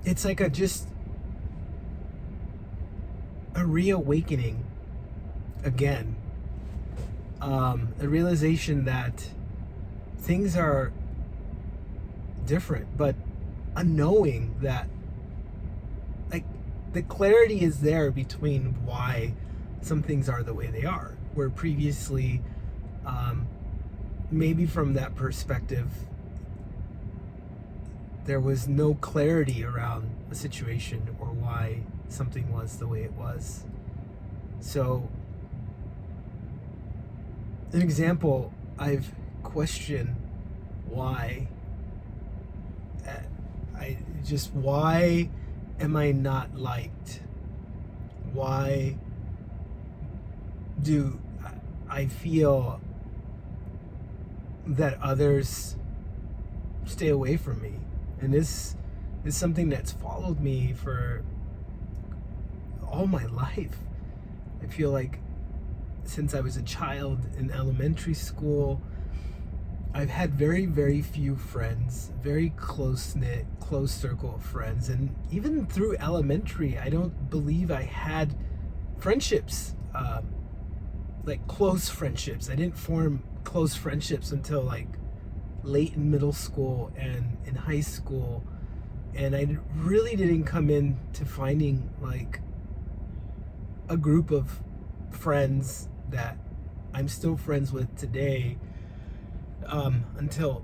it's like a reawakening again. A realization that things are different, but a knowing that, like, the clarity is there between why some things are the way they are, where previously, maybe from that perspective, there was no clarity around a situation or why something was the way it was. So, an example, I've questioned why. Why am I not liked? Why do I feel that others stay away from me? And this is something that's followed me for all my life. I feel like since I was a child in elementary school, I've had very, very few friends, very close-knit, close circle of friends. And even through elementary, I don't believe I had friendships, like close friendships. I didn't form close friendships until like late in middle school and in high school. And I really didn't come in to finding like a group of friends that I'm still friends with today, until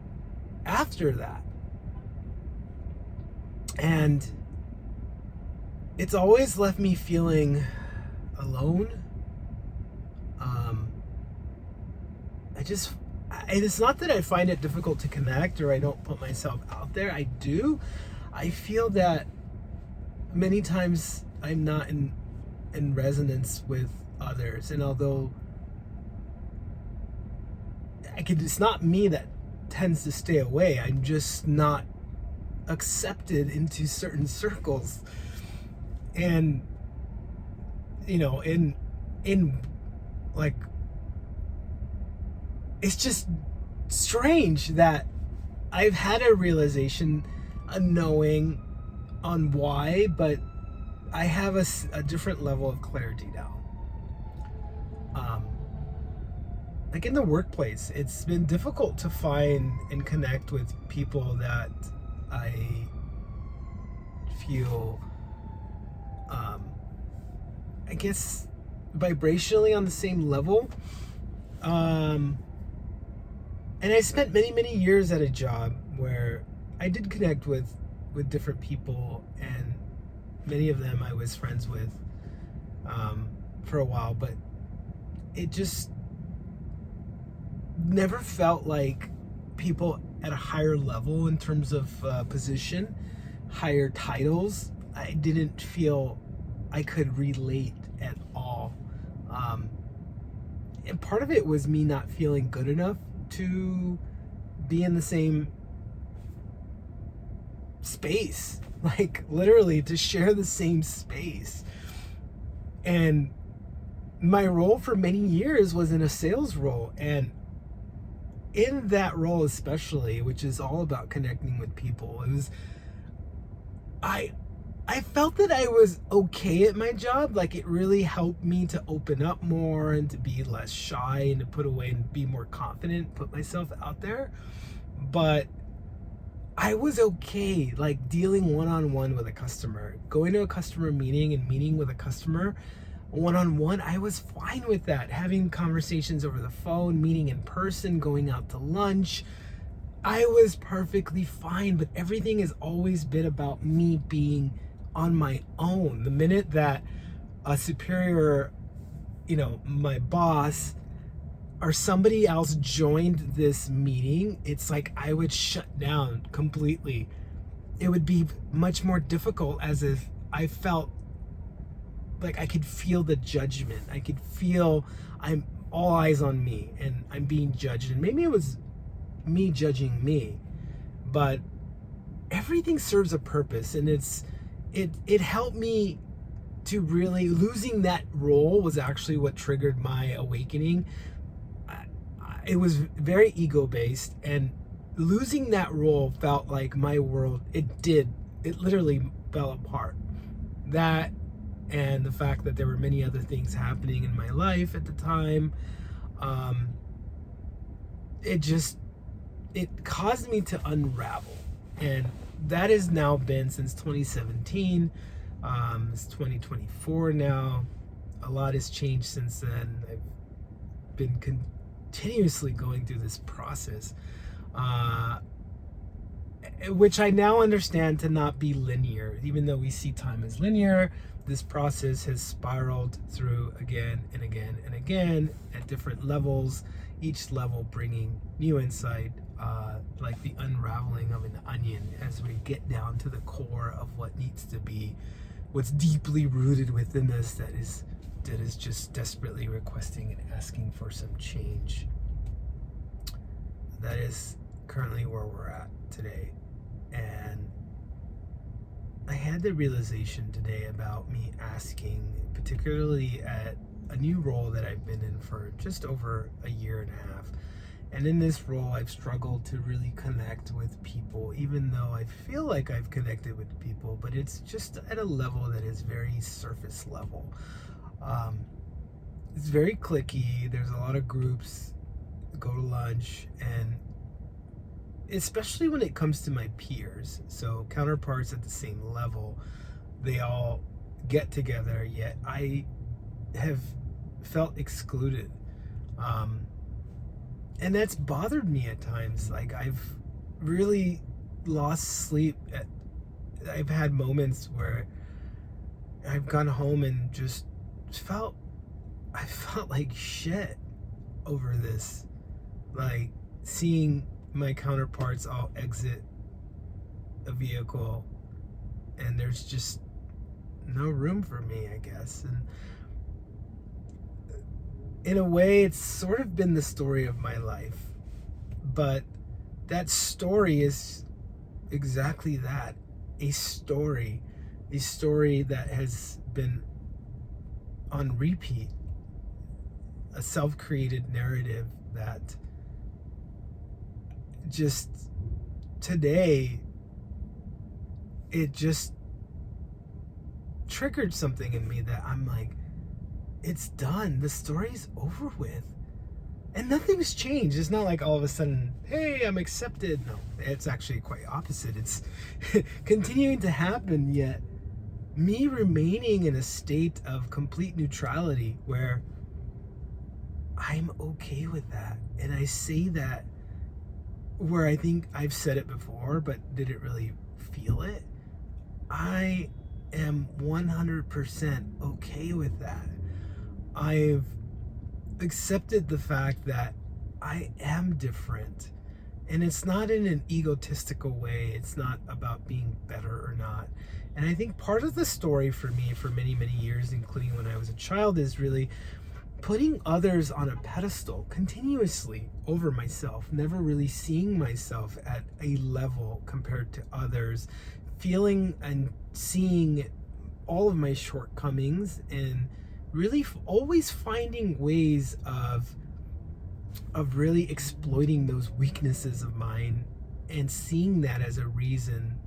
after that. And it's always left me feeling alone. It's not that I find it difficult to connect or I don't put myself out there. I do. I feel that many times I'm not in resonance with others. And although it's not me that tends to stay away, I'm just not accepted into certain circles. And in like, it's just strange that I've had a realization, a knowing on why, but I have a different level of clarity now. Like in the workplace, it's been difficult to find and connect with people that I feel, I guess, vibrationally on the same level. And I spent many, many years at a job where I did connect with different people, and many of them I was friends with for a while, but it just never felt like people at a higher level in terms of position, higher titles. I didn't feel I could relate at all. And part of it was me not feeling good enough to be in the same space, like literally to share the same space. And my role for many years was in a sales role, and in that role especially, which is all about connecting with people, it was I felt that I was okay at my job. Like, it really helped me to open up more and to be less shy and to put away and be more confident, put myself out there. But I was okay, like, dealing one-on-one with a customer, going to a customer meeting and meeting with a customer one-on-one. I was fine with that. Having conversations over the phone, meeting in person, going out to lunch, I was perfectly fine. But everything has always been about me being on my own. The minute that a superior, my boss or somebody else joined this meeting, it's like I would shut down completely. It would be much more difficult, as if I felt like I could feel the judgment. I could feel I'm all eyes on me and I'm being judged. And maybe it was me judging me, but everything serves a purpose. And it helped me to really, losing that role was actually what triggered my awakening. It was very ego-based, and losing that role felt like my world, it literally fell apart. That, and the fact that there were many other things happening in my life at the time, it caused me to unravel. And that has now been since 2017. It's 2024 now. A lot has changed since then. I've been continuously going through this process, which I now understand to not be linear. Even though we see time as linear, this process has spiraled through again and again and again at different levels, each level bringing new insight, like the unraveling of an onion as we get down to the core of what needs to be, what's deeply rooted within us that is just desperately requesting and asking for some change. That is currently where we're at today. And I had the realization today about me asking, particularly at a new role that I've been in for just over a year and a half. And in this role, I've struggled to really connect with people, even though I feel like I've connected with people, but it's just at a level that is very surface level. It's very cliquey. There's a lot of groups, go to lunch, and especially when it comes to my peers, so counterparts at the same level, they all get together, yet I have felt excluded. And that's bothered me at times. Like, I've really lost sleep. I've had moments where I've gone home and just I felt like shit over this. Like, seeing my counterparts all exit a vehicle and there's just no room for me, I guess. And in a way, it's sort of been the story of my life, but that story is exactly that, a story that has been on repeat, a self-created narrative that just today, it just triggered something in me that I'm like, it's done. The story's over with. And nothing's changed. It's not like all of a sudden, hey, I'm accepted. No, it's actually quite opposite. It's continuing to happen, yet me remaining in a state of complete neutrality where I'm okay with that. And I say that where I think I've said it before, but did it really feel it? I am 100% okay with that. I've accepted the fact that I am different. And it's not in an egotistical way. It's not about being better or not. And I think part of the story for me for many, many years, including when I was a child, is really putting others on a pedestal continuously over myself, never really seeing myself at a level compared to others, feeling and seeing all of my shortcomings, and really always finding ways of really exploiting those weaknesses of mine and seeing that as a reason.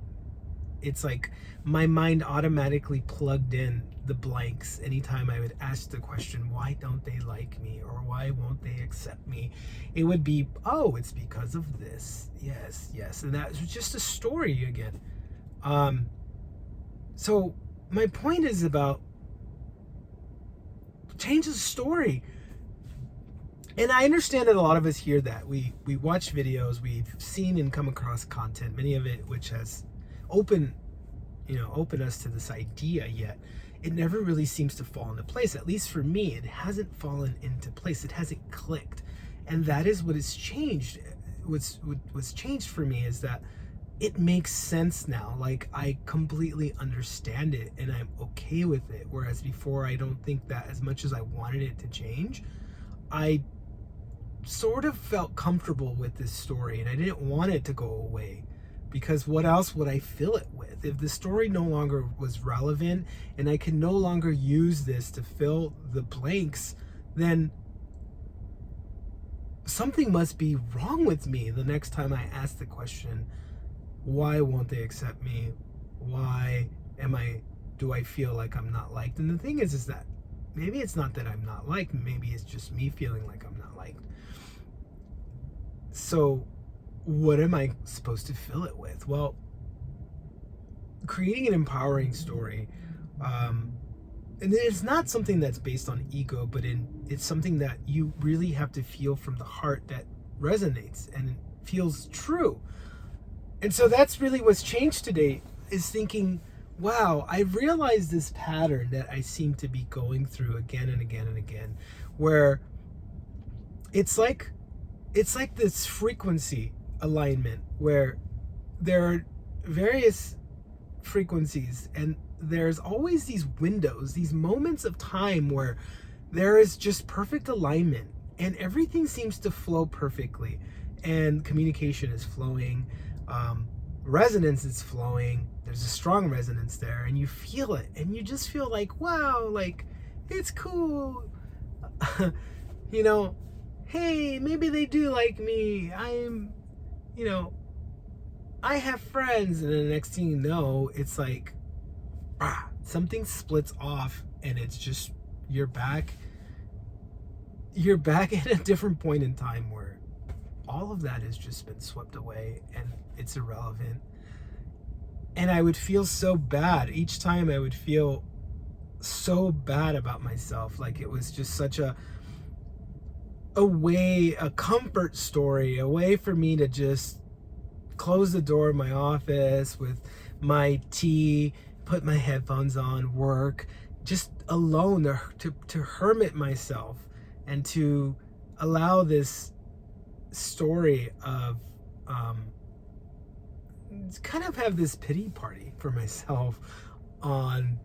It's like my mind automatically plugged in the blanks anytime I would ask the question, why don't they like me, or why won't they accept me? It would be, oh, it's because of this. Yes. And that was just a story again. So my point is about change the story. And I understand that a lot of us hear that. We watch videos, we've seen and come across content, many of it which has opened us to this idea, yet it never really seems to fall into place. At least for me, it hasn't fallen into place. It hasn't clicked. And that is what has changed. What's changed for me is that it makes sense now. Like, I completely understand it and I'm okay with it. Whereas before, I don't think that as much as I wanted it to change, I sort of felt comfortable with this story and I didn't want it to go away, because what else would I fill it with? If the story no longer was relevant and I can no longer use this to fill the blanks, then something must be wrong with me the next time I ask the question, why won't they accept me? Why Do I feel like I'm not liked? And the thing is that maybe it's not that I'm not liked, maybe it's just me feeling like I'm not liked. So what am I supposed to fill it with? Well, creating an empowering story, and it's not something that's based on ego, but it's something that you really have to feel from the heart, that resonates and feels true. And so that's really what's changed today, is thinking, wow, I realized this pattern that I seem to be going through again and again and again, where it's like this frequency alignment where there are various frequencies, and there's always these windows, these moments of time where there is just perfect alignment and everything seems to flow perfectly, and communication is flowing, resonance is flowing, there's a strong resonance there, and you feel it, and you just feel like, wow, like, it's cool. You know, hey, maybe they do like me, I have friends. And then the next thing you know, it's like, something splits off, and it's just, you're back at a different point in time where all of that has just been swept away and it's irrelevant. And I would feel so bad each time. I would feel so bad about myself, like it was just such a comfort story, a way for me to just close the door of my office with my tea, put my headphones on, work, just alone, to hermit myself, and to allow this story of kind of have this pity party for myself, on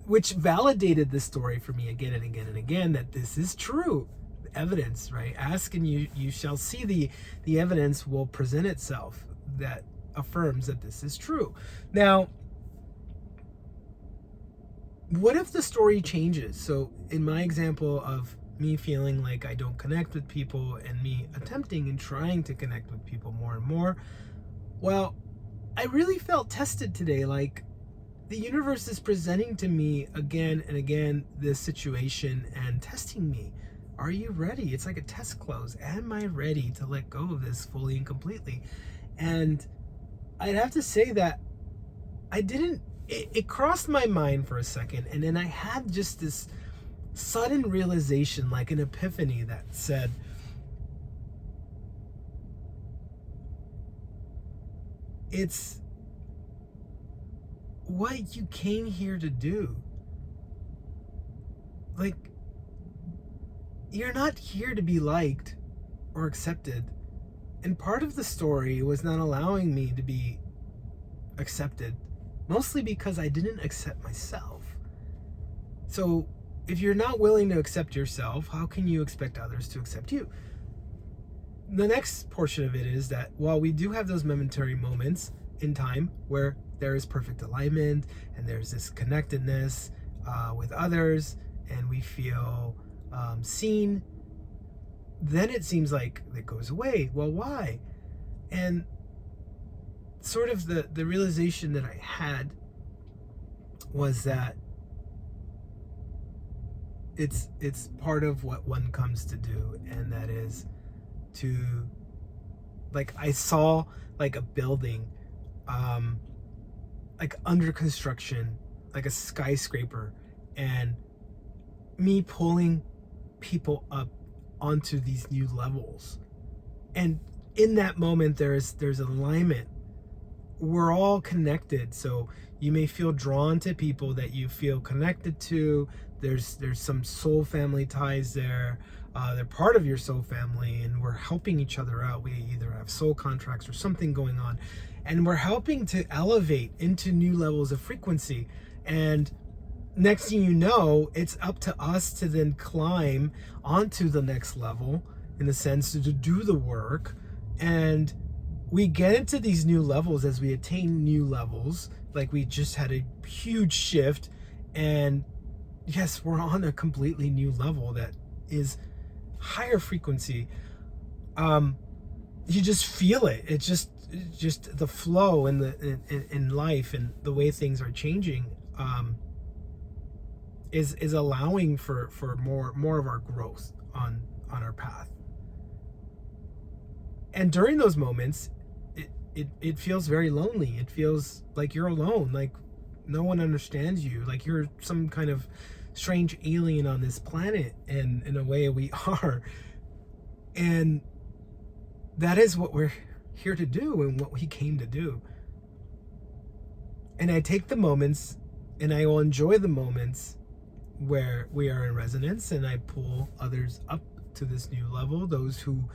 which validated the story for me again and again and again, that this is true. Evidence, right? Ask and you shall see. The evidence will present itself that affirms that this is true. Now, what if the story changes? So in my example of me feeling like I don't connect with people, and me attempting and trying to connect with people more and more, well, I really felt tested today. Like, the universe is presenting to me again and again this situation and testing me. Are you ready? It's like a test close. Am I ready to let go of this fully and completely? And I'd have to say that I didn't. It crossed my mind for a second, and then I had just this sudden realization, like an epiphany, that said, it's what you came here to do. Like, you're not here to be liked or accepted. And part of the story was not allowing me to be accepted, mostly because I didn't accept myself. So if you're not willing to accept yourself, how can you expect others to accept you? The next portion of it is that while we do have those momentary moments in time where there is perfect alignment and there's this connectedness with others, and we feel seen, then it seems like it goes away. Well, why? And sort of the realization that I had was that it's part of what one comes to do, and that is to, like, I saw like a building like under construction, like a skyscraper, and me pulling people up onto these new levels. And in that moment, there's alignment. We're all connected, so you may feel drawn to people that you feel connected to. There's some soul family ties there. They're part of your soul family, and we're helping each other out. We either have soul contracts or something going on, and we're helping to elevate into new levels of frequency. And next thing you know, it's up to us to then climb onto the next level, in the sense to do the work. And we get into these new levels as we attain new levels. Like, we just had a huge shift, and yes, we're on a completely new level that is higher frequency. You just feel it. just the flow in in life and the way things are changing, is allowing for more of our growth on our path. And during those moments, it feels very lonely. It feels like you're alone, like no one understands you, like you're some kind of strange alien on this planet, and in a way we are. And that is what we're here to do and what we came to do. And I take the moments, and I will enjoy the moments where we are in resonance, and I pull others up to this new level, those who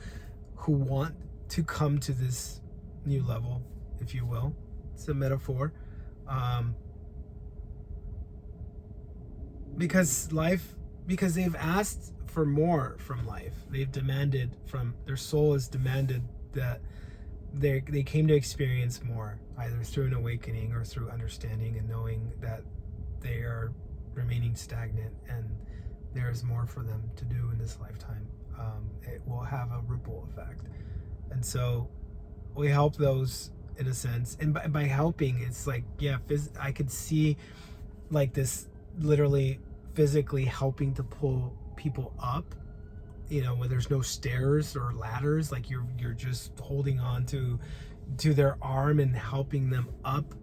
want to come to this new level, if you will. It's a metaphor. Because they've asked for more from life. They've demanded from, their soul has demanded that they came to experience more, either through an awakening or through understanding and knowing that they are remaining stagnant and there's more for them to do in this lifetime. It will have a ripple effect. And so we help those in a sense. And by helping, it's like, yeah, I could see like this literally physically helping to pull people up, you know, where there's no stairs or ladders, like you're just holding on to their arm and helping them up,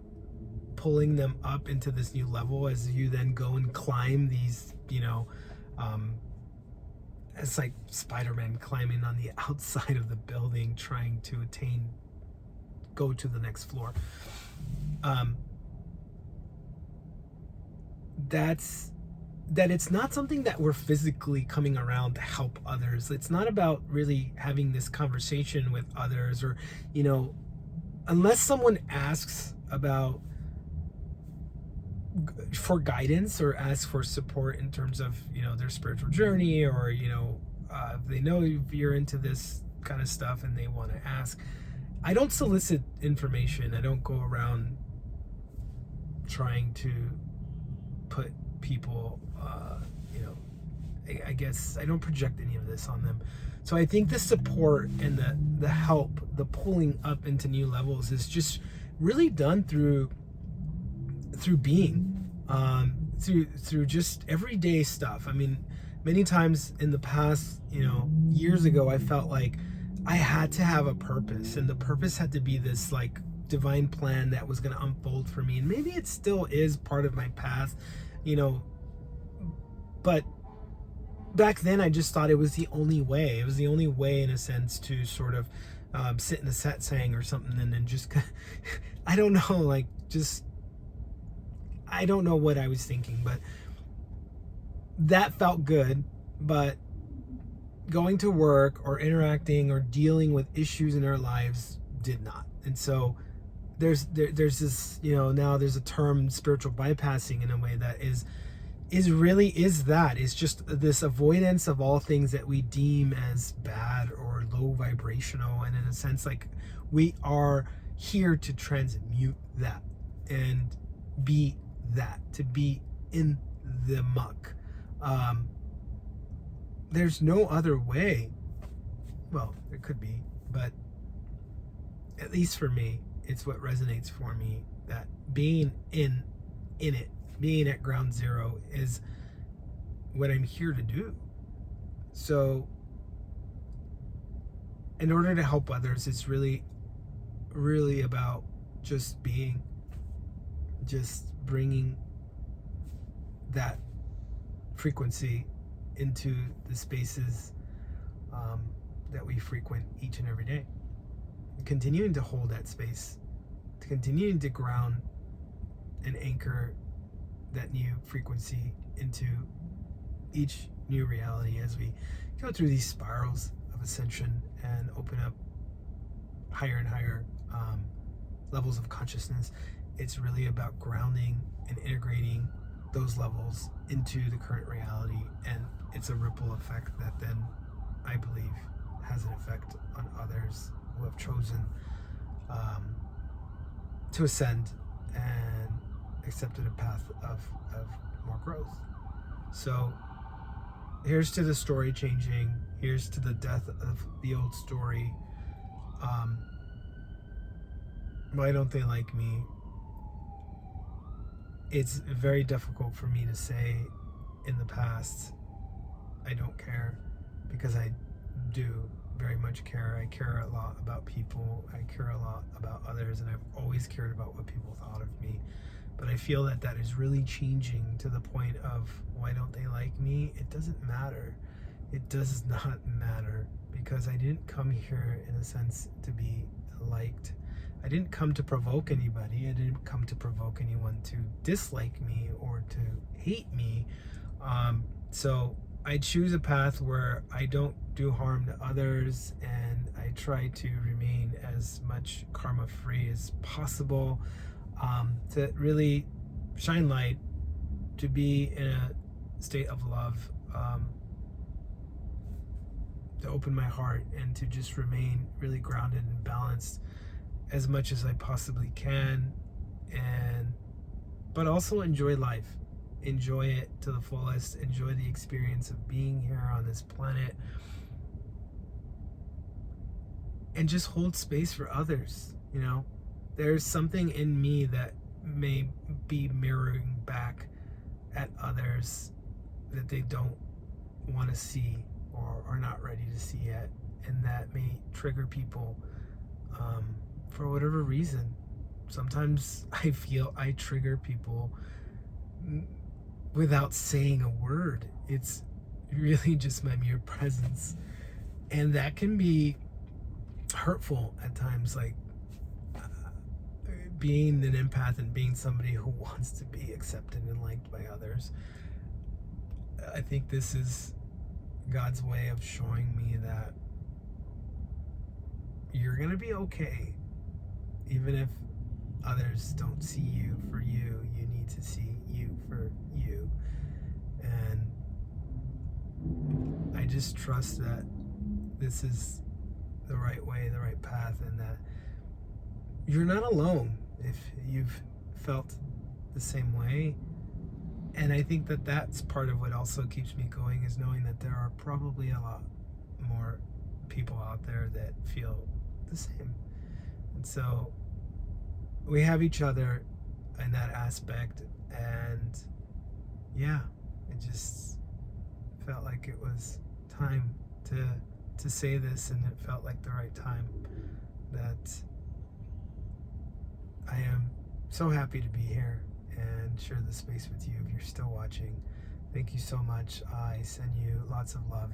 pulling them up into this new level as you then go and climb these, you know, it's like Spider-Man climbing on the outside of the building, trying to go to the next floor. That it's not something that we're physically coming around to help others. It's not about really having this conversation with others, or, you know, unless someone asks for guidance or asks for support in terms of, you know, their spiritual journey, or, you know, if they know you're into this kind of stuff and they want to ask. I don't solicit information. I don't go around trying to put people, you know, I guess I don't project any of this on them. So I think the support and the help, the pulling up into new levels is just really done through being, through just everyday stuff. I mean, many times in the past, you know, years ago, I felt like I had to have a purpose, and the purpose had to be this like divine plan that was going to unfold for me. And maybe it still is part of my path, you know, but back then I just thought it was the only way. It was the only way, in a sense, to sort of sit in a satsang or something, and then just I don't know, like, just I don't know what I was thinking, but that felt good. But going to work or interacting or dealing with issues in our lives did not. And so there's this, you know, now there's a term, spiritual bypassing, in a way that is just this avoidance of all things that we deem as bad or low vibrational. And in a sense, like, we are here to transmute that and be that, to be in the muck. There's no other way. Well, there could be, but at least for me, it's what resonates for me, that being in it, being at ground zero, is what I'm here to do. So in order to help others, it's really, really about just being, just bringing that frequency into the spaces that we frequent each and every day. Continuing to hold that space, continuing to ground and anchor that new frequency into each new reality as we go through these spirals of ascension and open up higher and higher levels of consciousness. It's really about grounding and integrating those levels into the current reality, and it's a ripple effect that then, I believe, has an effect on others who have chosen to ascend and accepted a path of more growth. So here's to the story changing. Here's to the death of the old story. why don't they like me? It's very difficult for me to say in the past, I don't care, because I do very much care. I care a lot about people. I care a lot about others, and I've always cared about what people thought of me. But I feel that that is really changing to the point of, why don't they like me? It doesn't matter. It does not matter, because I didn't come here in a sense to be liked. I didn't come to provoke anybody. I didn't come to provoke anyone to dislike me or to hate me. So I choose a path where I don't do harm to others, and I try to remain as much karma free as possible, to really shine light, to be in a state of love, to open my heart, and to just remain really grounded and balanced as much as I possibly can, and but also enjoy life. Enjoy it to the fullest. Enjoy the experience of being here on this planet, and just hold space for others. You know, there's something in me that may be mirroring back at others that they don't want to see or are not ready to see yet, and that may trigger people, for whatever reason. Sometimes I feel I trigger people without saying a word. It's really just my mere presence, and that can be hurtful at times. Like, being an empath and being somebody who wants to be accepted and liked by others, I think this is God's way of showing me that you're gonna be okay, even if others don't see you for you. You need to see you for you. And I just trust that this is the right way, the right path, and that you're not alone if you've felt the same way. And I think that that's part of what also keeps me going, is knowing that there are probably a lot more people out there that feel the same. And so we have each other in that aspect. And yeah, it just felt like it was time to say this, and it felt like the right time. That I am so happy to be here and share the space with you. If you're still watching, thank you so much. I send you lots of love.